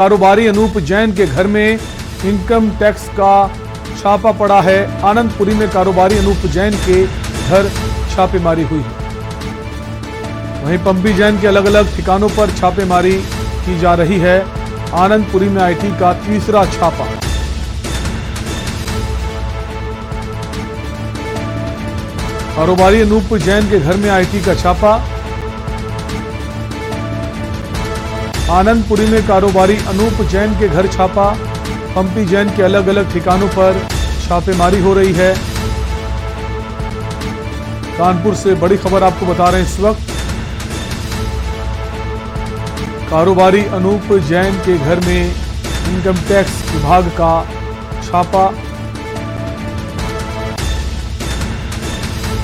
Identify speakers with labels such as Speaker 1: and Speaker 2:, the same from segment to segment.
Speaker 1: कारोबारी अनूप जैन के घर में इनकम टैक्स का छापा पड़ा है। आनंदपुरी में कारोबारी अनूप जैन के घर छापेमारी हुई है। वहीं पंपी जैन के अलग अलग ठिकानों पर छापेमारी की जा रही है। आनंदपुरी में आईटी का तीसरा छापा। कारोबारी अनूप जैन के घर में आईटी का छापा। आनंदपुरी में कारोबारी अनूप जैन के घर छापा। पंपी जैन के अलग अलग ठिकानों पर छापेमारी हो रही है। कानपुर से बड़ी खबर आपको बता रहे हैं इस वक्त। कारोबारी अनूप जैन के घर में इनकम टैक्स विभाग का छापा।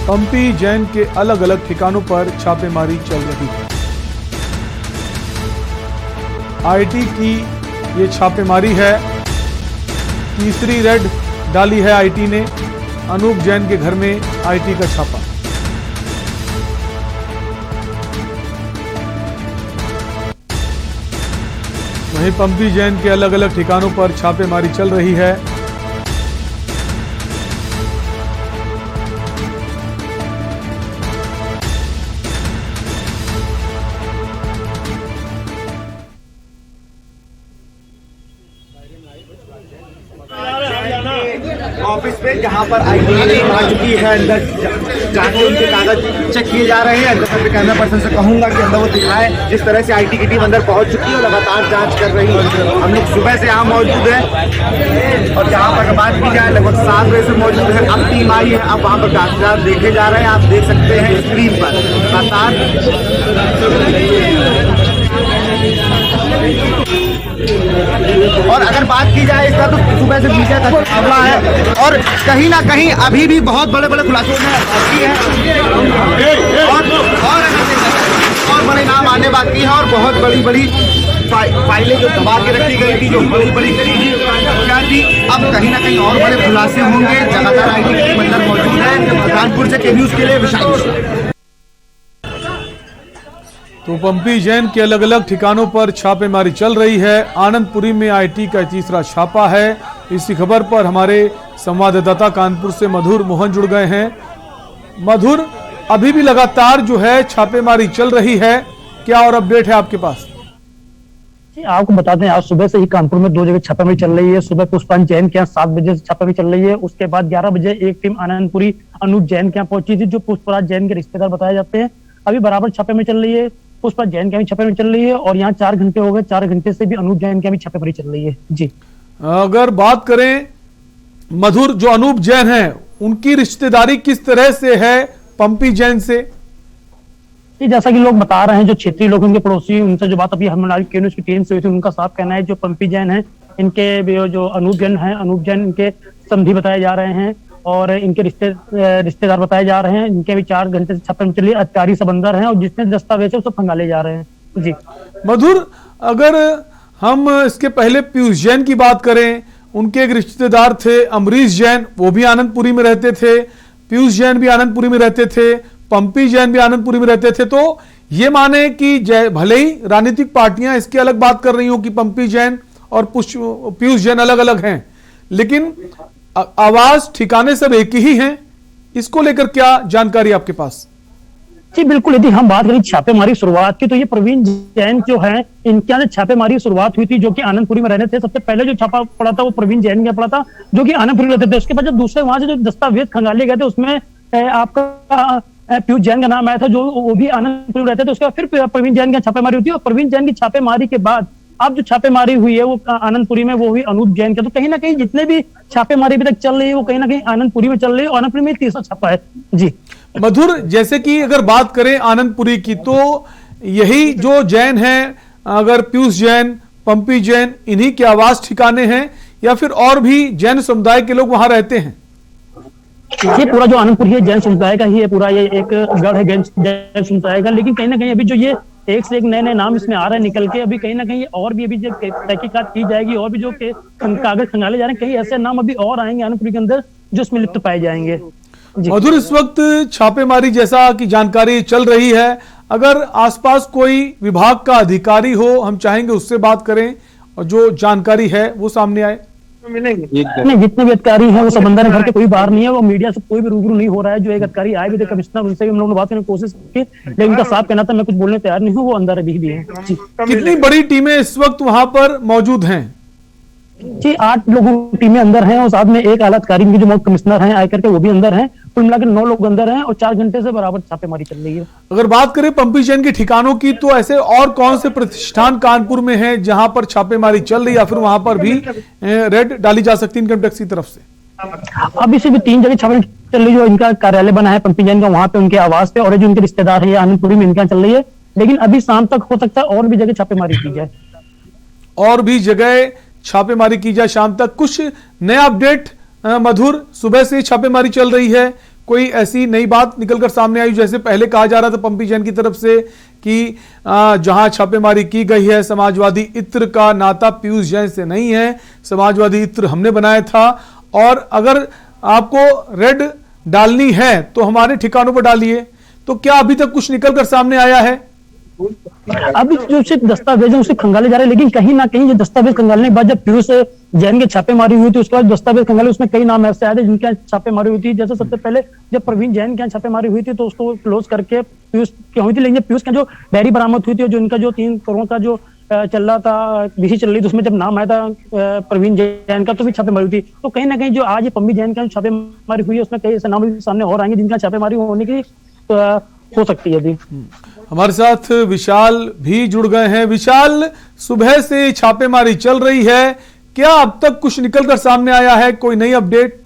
Speaker 1: पंपी जैन के अलग अलग ठिकानों पर छापेमारी चल रही है। आईटी की ये छापेमारी है। तीसरी रेड डाली है आईटी ने। अनूप जैन के घर में आईटी का छापा। वहीं पंपी जैन के अलग अलग ठिकानों पर छापेमारी चल रही है।
Speaker 2: ऑफिस पे जहां पर आईटी आ चुकी है, अंदर जाके उनके कागज चेक किए जा रहे हैं। अंदर कैमरा पर्सन से कहूंगा कि अंदर वो दिखाए जिस तरह से आईटी की टीम अंदर पहुंच चुकी है और लगातार जांच कर रही है। हम लोग सुबह से यहाँ मौजूद हैं और जहां पर बात की जाए लगभग 7 बजे से मौजूद है। अब टीम आई है, अब वहां पर कागजात देखे जा रहे हैं। आप देख सकते हैं स्क्रीन पर लगातार। और अगर बात की जाए इसका तो सुबह से मीडिया का मामला है और कहीं ना कहीं अभी भी बहुत बड़े बड़े खुलासों में बाकी है और बड़े नाम आने बाकी हैं और बहुत बड़ी बड़ी फाइलें जो दबा के रखी गई थी, जो बड़ी बड़ी क्या थी, अब कहीं ना कहीं और बड़े खुलासे होंगे। लगातार आईटी की टीम अंदर मौजूद है। कानपुर से के न्यूज के लिए विशाल।
Speaker 1: तो पंपी जैन के अलग अलग ठिकानों पर छापेमारी चल रही है। आनंदपुरी में आईटी का तीसरा छापा है। इसी खबर पर हमारे संवाददाता कानपुर से मधुर मोहन जुड़ गए हैं। मधुर, अभी भी लगातार जो है छापेमारी चल रही है, क्या और अपडेट है आपके पास?
Speaker 3: आपको बता दें, आज सुबह से ही कानपुर में 2 जगह छापेमारी चल रही है। सुबह पुष्पांजलि जैन के यहाँ 7 बजे से छापेमारी चल रही है। उसके बाद 11 बजे एक टीम आनंदपुरी अनूप जैन के यहाँ पहुंची थी, जो पुष्पराज जैन के रिश्तेदार बताए जाते हैं। अभी बराबर छापेमारी चल रही है। पुष्पा जैन के भी छापेमारी चल रही है और यहाँ 4 घंटे हो गए। 4 घंटे से भी अनूप जैन के भी छापेमारी चल रही है। जी,
Speaker 1: अगर बात करें मधुर, जो अनूप जैन है उनकी रिश्तेदारी किस तरह से है पंपी जैन से?
Speaker 3: जैसा कि लोग बता रहे हैं, जो क्षेत्रीय लोग, उनके पड़ोसी, उनसे जो बात अभी हमारी के न्यूज की टीम से हुई थी, उनका साफ कहना है जो पंपी जैन है, इनके जो अनूप जैन है, अनूप जैन इनके समधी बताए जा रहे हैं और इनके रिश्तेदार बताए जा रहे हैं। इनके भी 4 घंटे से छापेमारी चली। अधिकारी सब अंदर हैं और जितने दस्तावेज है वो सब खंगाले जा रहे हैं। जी
Speaker 1: मधुर, अगर हम इसके पहले पीयूष जैन की बात करें, उनके एक रिश्तेदार थे अमरीश जैन, वो भी आनंदपुरी में रहते थे। पीयूष जैन भी आनंदपुरी में रहते थे। पंपी जैन भी आनंदपुरी में रहते थे। तो ये माने कि भले ही राजनीतिक पार्टियां इसकी अलग बात कर रही हो कि पंपी जैन और पीयूष जैन अलग अलग हैं, लेकिन आवाज ठिकाने सब एक ही हैं। इसको लेकर क्या जानकारी आपके पास?
Speaker 3: जी बिल्कुल, यदि हम बात करें छापेमारी शुरुआत की, तो ये प्रवीण जैन जो है, इनके यहाँ छापेमारी शुरुआत हुई थी, जो कि आनंदपुरी में रहने थे। सबसे पहले जो छापा पड़ा था वो प्रवीण जैन का पड़ा था, जो कि आनंदपुरी रहते थे। उसके बाद जब दूसरे वहां से जो दस्तावेज खंगाले गए थे, उसमें आपका पीयूष जैन का नाम आया था, जो वो भी आनंदपुरी रहते थे। उसके बाद फिर प्रवीण जैन की छापेमारी हुई थी और प्रवीण जैन की छापेमारी के बाद अब जो छापेमारी हुई है वो आनंदपुरी में, वो हुई अनूप जैन के। तो कहीं ना कहीं जितने भी छापेमारी अभी तक चल रही है वो कहीं ना कहीं आनंदपुरी में चल रही है और आनंदपुरी में तीसरा छापा है। जी
Speaker 1: मधुर, जैसे कि अगर बात करें आनंदपुरी की, तो यही जो जैन हैं, अगर पीयूष जैन, पंपी जैन, इन्हीं के आवास ठिकाने हैं या फिर और भी जैन समुदाय के लोग वहां रहते हैं?
Speaker 3: ये पूरा जो आनंदपुर है जैन समुदाय का ही है। पूरा ये एक गढ़ है जैन समुदाय का। लेकिन कहीं ना कहीं अभी जो ये एक से एक नए नए नाम इसमें आ रहे हैं निकल के, अभी कहीं ना कहीं और भी अभी जब तहकीकात की जाएगी और भी जो कागज खंगाले जा रहे हैं, कहीं ऐसे नाम अभी और आएंगे आनंदपुर के अंदर जो इसमें लिप्त पाए जाएंगे।
Speaker 1: मधुर, इस वक्त छापेमारी जैसा की जानकारी चल रही है, अगर आसपास कोई विभाग का अधिकारी हो, हम चाहेंगे उससे बात करें, जो जानकारी है वो सामने आए?
Speaker 3: नहीं, जितने भी अधिकारी हैं वो सब अंदर हैं, घर के कोई बाहर नहीं है। वो मीडिया से कोई भी रूबरू नहीं हो रहा है। जो एक अधिकारी आए भी थे कमिश्नर, उनसे भी हम लोगों ने बात करने की कोशिश की, लेकिन उनका साफ कहना था मैं कुछ बोलने तैयार नहीं हूँ, वो अंदर अभी भी है। जी,
Speaker 1: कितनी बड़ी टीमें इस वक्त वहां पर मौजूद हैं?
Speaker 3: जी 8 लोगों की टीमें अंदर हैं और साथ में एक आला अधिकारी की जो कमिश्नर हैं आयकर के, वो भी अंदर हैं। कुल मिलाकर 9 लोग अंदर हैं और 4 घंटे से बराबर छापेमारी चल रही है।
Speaker 1: अगर बात करें पंपी जैन के ठिकानों की, तो ऐसे और कौन से प्रतिष्ठान कानपुर में हैं जहां पर छापेमारी चल रही, या फिर वहां पर भी रेड डाली जा सकती है इनकम टैक्स की तरफ से?
Speaker 3: अभी से भी 3 जगह छापेमारी चल रही है। जो इनका कार्यालय बना है पंपी जैन का, वहां पे उनके आवास पे, और जो उनके रिश्तेदार है आनंदपुरी में, इनके यहाँ चल रही है। लेकिन अभी शाम तक हो सकता है और भी जगह छापेमारी की जाए,
Speaker 1: और भी जगह छापेमारी की जाए शाम तक। कुछ नया अपडेट मधुर? सुबह से छापेमारी चल रही है, कोई ऐसी नई बात निकलकर सामने आई? जैसे पहले कहा जा रहा था पंपी जैन की तरफ से कि जहां छापेमारी की गई है, समाजवादी इत्र का नाता पीयूष जैन से नहीं है, समाजवादी इत्र हमने बनाया था, और अगर आपको रेड डालनी है तो हमारे ठिकानों पर डालिए। तो क्या अभी तक कुछ निकलकर सामने आया है?
Speaker 3: अभी जो सिर्फ दस्तावेज है उसे खंगाले जा रहे हैं, लेकिन कहीं ना कहीं ये दस्तावेज खंगालने के बाद जब पीयूष जैन के छापेमारी हुई थी, उसके बाद दस्तावेज खंगाले, उसमें कई नाम ऐसे आए थे जिनके यहाँ छापेमारी हुई थी। जैसे सबसे पहले जब प्रवीण जैन के यहाँ छापेमारी हुई थी तो उसको क्लोज करके पीयूष की हुई थी, लेकिन पीयूष का जो डायरी बरामद हुई थी, जो इनका जो 3 करोड़ का जो चल रहा था, विधि चल रही थी, उसमें जब नाम आया था प्रवीण जैन का, तो भी छापेमारी हुई थी। तो कहीं ना कहीं जो आज ये पंपी जैन के छापेमारी हुई है, उसमें कई ऐसे नाम सामने और आएंगे जिनका छापेमारी होने की हो सकती है। अभी
Speaker 1: हमारे साथ विशाल भी जुड़ गए हैं। विशाल, सुबह से छापेमारी चल रही है, क्या अब तक कुछ निकलकर सामने आया है, कोई नई अपडेट?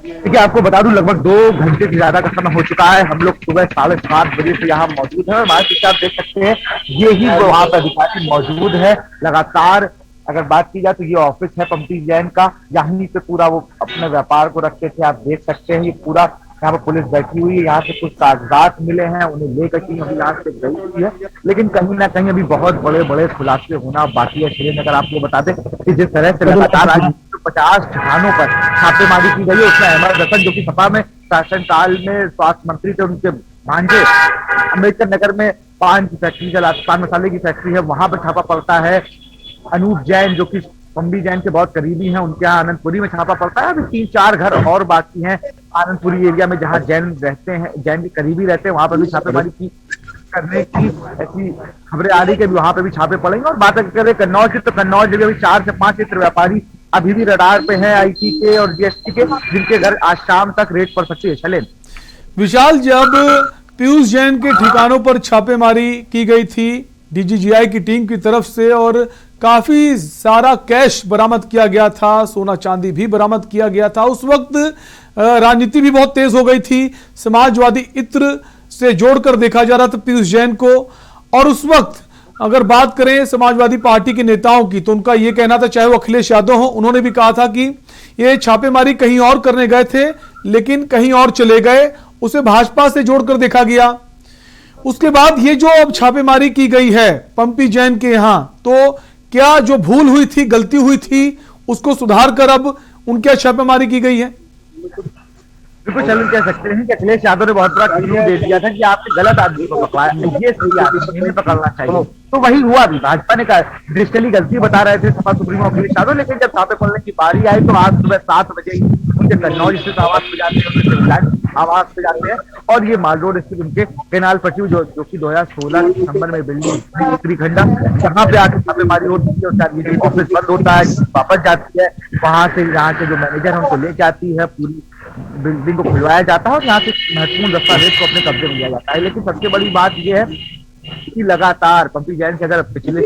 Speaker 2: देखिए, आपको बता दूं लगभग 2 घंटे से ज्यादा का समय हो चुका है। हम लोग सुबह 7:30 बजे से यहाँ मौजूद है और हमारे पीछे आप देख सकते हैं यही वहां पर अधिकारी मौजूद है लगातार। अगर बात की जाए तो ये ऑफिस है पंपी जैन का, यहीं पे पूरा वो अपने व्यापार को रखते थे। आप देख सकते हैं ये पूरा यहाँ पर पुलिस बैठी हुई है, यहाँ से कुछ कागजात मिले हैं, उन्हें लेकर के अभी यहाँ से गई हुई है, लेकिन कहीं ना कहीं अभी बहुत बड़े बड़े खुलासे होना बाकी है। श्रीनगर आपको बता दें कि जिस तरह से लगातार आज 50 ठिकानों पर छापेमारी की गई है, उसमें अहमद हसन जो कि सपा में शासनकाल में स्वास्थ्य मंत्री थे, उनके भांजे अम्बेडकर नगर में पान की फैक्ट्री चलाते, पान मसाले की फैक्ट्री है, वहां पर छापा पड़ता है। अनूप जैन जो कि पंपी जैन के बहुत करीबी हैं, उनके यहाँ आनंदपुरी में छापा पड़ता है। अभी 3-4 घर और बाकी हैं आनंदपुरी एरिया में, जहाँ जैन रहते हैं, जैन के करीबी रहते हैं, वहां पर भी छापेमारी की करने की ऐसी खबरें आ रही कि वहां पे भी छापे पड़ेंगे। और बात करें कन्नौज की, तो कन्नौज में भी 4 से 5 चित्र व्यापारी अभी भी रडार पे हैं आईटी के और जीएसटी के, जिनके घर आज शाम तक रेड पड़ सकती है। शैलेंद्र।
Speaker 1: विशाल, जब पीयूष जैन के ठिकानों पर छापेमारी की गई थी डीजीजीआई की टीम की तरफ से, और काफी सारा कैश बरामद किया गया था, सोना चांदी भी बरामद किया गया था, उस वक्त राजनीति भी बहुत तेज हो गई थी, समाजवादी इत्र से जोड़कर देखा जा रहा था पीयूष जैन को। और उस वक्त अगर बात करें समाजवादी पार्टी के नेताओं की, तो उनका यह कहना था, चाहे वो अखिलेश यादव हो, उन्होंने भी कहा था कि ये छापेमारी कहीं और करने गए थे लेकिन कहीं और चले गए, उसे भाजपा से जोड़कर देखा गया। उसके बाद ये जो अब छापेमारी की गई है पंपी जैन के यहां, तो क्या जो भूल हुई थी, गलती हुई थी, उसको सुधार कर अब उनके छापेमारी की गई है?
Speaker 2: बिल्कुल चलन कह सकते हैं कि अखिलेश यादव ने बहुत बड़ा क्लू दे दिया था कि आपने गलत आदमी को पकड़ाया, ये सही आदमी नहीं पकड़ना चाहिए। तो वही हुआ भी, भाजपा ने डिजिटली गलती बता रहे थे सपा सुप्रीमो अखिलेश यादव, लेकिन जब छापे पड़ने की बारी आई तो आज सुबह 7 बजे ही उनके कन्नौज स्थित आवास पे जाते हैं, आवास पे जाते हैं, और ये माल रोड स्थित उनके केनाल पट्टी जो कि 2016 दिसंबर में बिल्डिंग उत्तरी खंडा, जहाँ पे आके छापेमारी होती है और ऑफिस बंद होता है, वापस जाती है, वहां से यहाँ के जो मैनेजर है उनको लेके आती है, पूरी बिल्डिंग को खुलवाया जाता है और यहाँ से महत्वपूर्ण दस्तावेज को अपने कब्जे में लिया जाता है। लेकिन सबसे बड़ी बात यह है कि लगातार पंपी जैन की अगर पिछले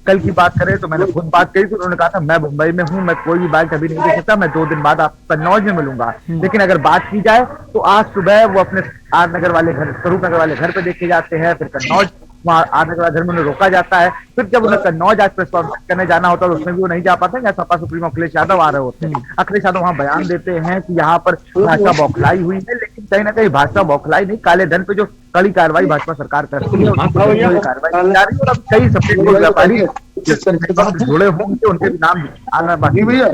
Speaker 2: कल की बात करें तो मैंने खुद बात कही, तो उन्होंने कहा था मैं मुंबई में हूं, मैं कोई भी बाइक अभी नहीं दे सकता, मैं 2 दिन बाद आप कन्नौज में मिलूंगा। लेकिन अगर बात की जाए तो आज सुबह वो अपने आर नगर वाले घर, स्वरूप नगर वाले घर पे देखे जाते हैं, फिर कन्नौज वहाँ आर नगर वाले घर में उन्हें रोका जाता है, फिर जब उन्हें कन्नौज आज प्रेस कॉन्फ्रेंस करने जाना होता है उसमें भी वो नहीं जा पाते हैं, सपा सुप्रीमो अखिलेश यादव आ रहे होते हैं। अखिलेश यादव वहाँ बयान देते हैं कि यहाँ पर भाजपा बौखलाई हुई है, लेकिन कहीं ना कहीं भाजपा बौखलाई नहीं, काले धन पे जो कड़ी कार्रवाई भाजपा सरकार करती है कार्रवाई की जा रही है। और अब कई सफेद व्यापारी जुड़े होंगे, उनके भी नाम आना बाकी है।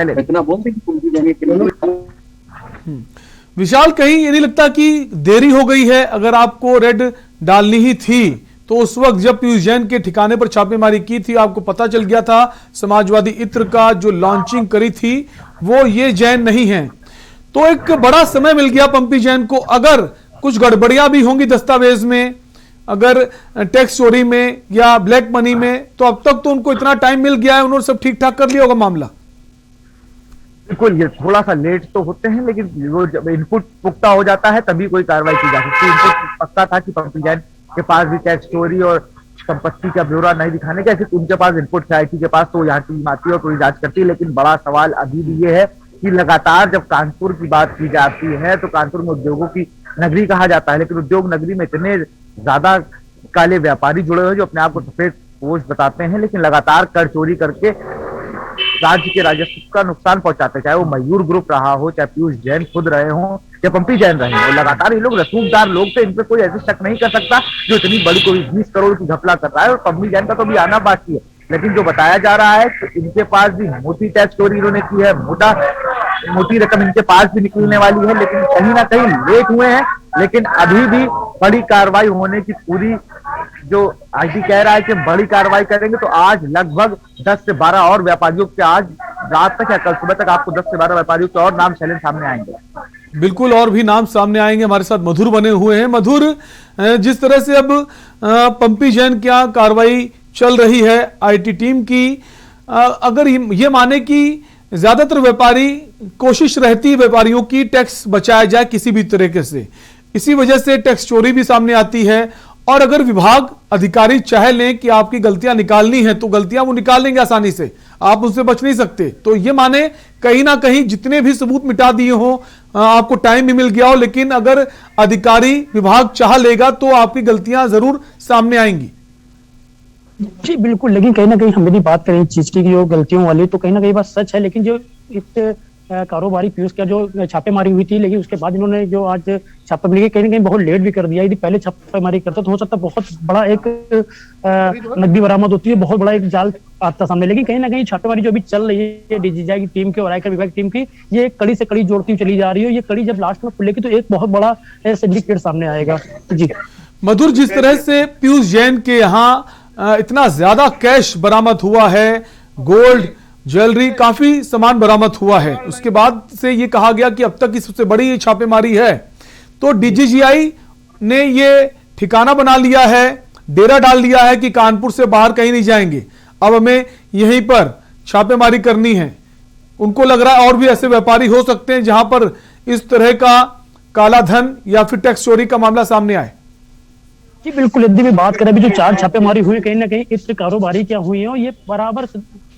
Speaker 1: विशाल, कहीं ये नहीं लगता कि देरी हो गई है? अगर आपको रेड डालनी ही थी तो उस वक्त जब पीयूष जैन के ठिकाने पर छापेमारी की थी, आपको पता चल गया था समाजवादी इत्र का जो लॉन्चिंग करी थी वो ये जैन नहीं है। तो एक बड़ा समय मिल गया पंपी जैन को। अगर कुछ गड़बड़ियां भी होंगी दस्तावेज में, अगर टैक्स चोरी में या ब्लैक मनी में, तो अब तक तो उनको इतना टाइम मिल गया है, उन्होंने सब ठीक ठाक कर लिया होगा मामला।
Speaker 2: बिल्कुल, ये थोड़ा सा लेट तो होते हैं, लेकिन वो जब इनपुट पुख्ता हो जाता है तभी कोई कार्रवाई की जा सकती है। इनपुट पक्का था कि पंपी जैन के पास भी टैक्स चोरी और संपत्ति का ब्यौरा नहीं दिखाने का, सिर्फ उनके पास इनपुट था IT के पास, तो यहाँ टीम आती है और पूरी जांच करती है। लेकिन बड़ा सवाल अभी भी ये है कि लगातार जब कानपुर की बात की जाती है तो कानपुर में उद्योगों की नगरी कहा जाता है, लेकिन उद्योग नगरी में इतने ज्यादा काले व्यापारी जुड़े हुए जो अपने आप को सफेद पोश बताते हैं, लेकिन लगातार कर चोरी करके राज्य के राजस्व का नुकसान पहुंचाते हैं। चाहे वो मयूर ग्रुप रहा हो, चाहे पीयूष जैन खुद रहे हो या पंपी जैन रहे हो, लगातार ये लोग रसूखदार लोग थे, इन पे कोई ऐसे शक नहीं कर सकता जो इतनी बड़ी कोई 20 करोड़ की घपला कर रहा है। और पंपी जैन का तो भी आना बाकी है, लेकिन जो बताया जा रहा है कि इनके पास भी मोटी टैक्स चोरी इन्होंने की है, मोटी रकम इनके पास भी निकलने वाली है, लेकिन कहीं ना कहीं लेट हुए हैं। लेकिन अभी भी बड़ी कार्रवाई होने की पूरी, जो IT कह रहा है कि बड़ी कार्रवाई करेंगे, तो आज लगभग 10 से 12 और व्यापारियों के, आज रात तक या कल सुबह तक आपको 10 से 12 व्यापारियों के और नाम चैलेंज सामने आएंगे।
Speaker 1: बिल्कुल, और भी नाम सामने आएंगे। हमारे साथ मधुर बने हुए हैं। मधुर, जिस तरह से अब पंपी जैन क्या कार्रवाई चल रही है IT टीम की, अगर ये माने कि ज्यादातर व्यापारी, कोशिश रहती है व्यापारियों की टैक्स बचाया जाए किसी भी तरीके से, इसी वजह से टैक्स चोरी भी सामने आती है। और अगर विभाग अधिकारी चाहे लें कि आपकी गलतियां निकालनी है तो गलतियां वो निकाल लेंगे आसानी से, आप उससे बच नहीं सकते। तो ये माने कहीं ना कहीं जितने भी सबूत मिटा दिए हो, आपको टाइम भी मिल गया हो, लेकिन अगर अधिकारी विभाग चाह लेगा तो आपकी गलतियां जरूर सामने आएंगी।
Speaker 3: जी बिल्कुल, लेकिन कहीं ना कहीं हम यदि बात करें इस चीज की जो गलतियों वाली, तो कहीं ना कहीं बात सच है। लेकिन जो इस कारोबारी पीयूष का जो छापेमारी हुई थी, लेकिन उसके बाद इन्होंने जो आज छापेमारी कहीं ना कहीं बहुत लेट भी कर दिया। यदि पहले छापेमारी करता तो हो सकता बहुत बड़ा एक नकदी बरामद होती है, बहुत बड़ा एक जाल आता सामने। लेकिन कहीं ना कहीं छापेमारी जो अभी चल रही है DGI की टीम की और आयकर विभाग की टीम की, ये एक कड़ी से कड़ी जोड़ती हुई चली जा रही है। ये कड़ी जब लास्ट में खुलेगी तो एक बहुत बड़ा सिंडिकेट सामने आएगा। जी
Speaker 1: मधुर, जिस तरह से पीयूष जैन के यहाँ इतना ज्यादा कैश बरामद हुआ है, गोल्ड, ज्वेलरी, काफी सामान बरामद हुआ है, उसके बाद से ये कहा गया कि अब तक की सबसे बड़ी छापेमारी है। तो DGI ने ये ठिकाना बना लिया है, डेरा डाल दिया है कि कानपुर से बाहर कहीं नहीं जाएंगे, अब हमें यहीं पर छापेमारी करनी है। उनको लग रहा है और भी ऐसे व्यापारी हो सकते हैं जहां पर इस तरह का काला धन या फिर टैक्स चोरी का मामला सामने आए।
Speaker 3: जी बिल्कुल, यदि भी बात करें अभी जो 4 छापेमारी हुई, कहीं ना कहीं इस कारोबारी क्या हुई है और ये बराबर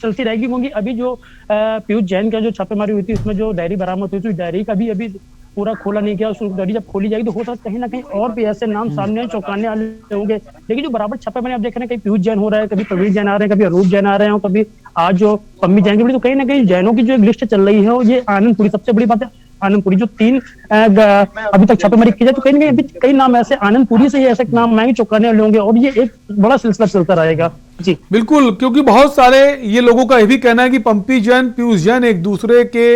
Speaker 3: चलती रहेगी। क्योंकि अभी जो पीयूष जैन का जो छापेमारी हुई थी, उसमें जो डायरी बरामद हुई थी, डायरी का भी अभी पूरा खोला नहीं गया। उस डायरी जब खोली जाएगी तो हो सकता है कहीं ना कहीं और भी ऐसे नाम सामने चौंकाने वाले होंगे। लेकिन जो बराबर छापेमारी आप देख रहे हैं, कहीं पीयूष जैन हो रहा है, कभी प्रवीण जैन आ रहे हैं, कभी अरूप जैन आ रहे हैं, कभी आज जो पंपी जैन की, तो कहीं ना कहीं जैनों की जो एक लिस्ट चल रही है और ये आनंदपुरी, सबसे बड़ी बात है आनंदपुरी, जो 3 अभी तक छापेमारी की जाए तो कहीं ना कहीं अभी कई नाम ऐसे आनंदपुरी से ही ऐसे नाम आएंगे चौंकाने वाले होंगे और ये एक बड़ा सिलसिला चलता रहेगा। जी
Speaker 1: बिल्कुल, क्योंकि बहुत सारे ये लोगों का यह भी कहना है कि पंपी जैन, पीयूष जैन एक दूसरे के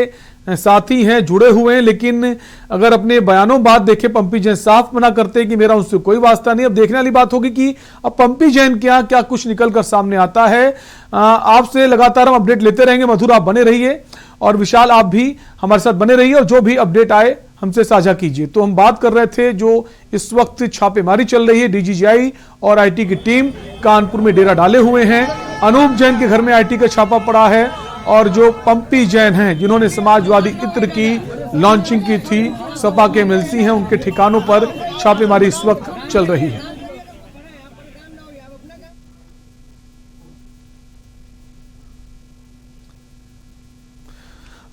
Speaker 1: साथी हैं, जुड़े हुए हैं। लेकिन अगर अपने बयानों बात देखें, पंपी जैन साफ मना करते हैं कि मेरा उससे कोई वास्ता नहीं। अब देखने वाली बात होगी कि अब पंपी जैन के यहाँ क्या कुछ निकल कर सामने आता है। आपसे लगातार हम अपडेट लेते रहेंगे। मधुर, आप बने रहिए और विशाल, आप भी हमारे साथ बने रहिए और जो भी अपडेट आए हमसे साझा कीजिए। तो हम बात कर रहे थे जो इस वक्त छापेमारी चल रही है, DGI और IT की टीम कानपुर में डेरा डाले हुए हैं। अनूप जैन के घर में IT का छापा पड़ा है और जो पंपी जैन हैं, जिन्होंने समाजवादी इत्र की लॉन्चिंग की थी, सपा के MLC हैं, उनके ठिकानों पर छापेमारी इस वक्त चल रही है।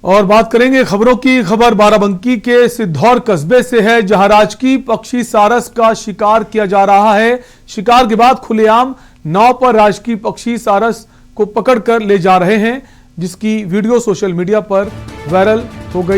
Speaker 1: और बात करेंगे खबरों की। खबर बाराबंकी के सिद्धौर कस्बे से है, जहां राजकीय पक्षी सारस का शिकार किया जा रहा है। शिकार के बाद खुलेआम नाव पर राजकीय पक्षी सारस को पकड़कर ले जा रहे हैं, जिसकी वीडियो सोशल मीडिया पर वायरल हो गई।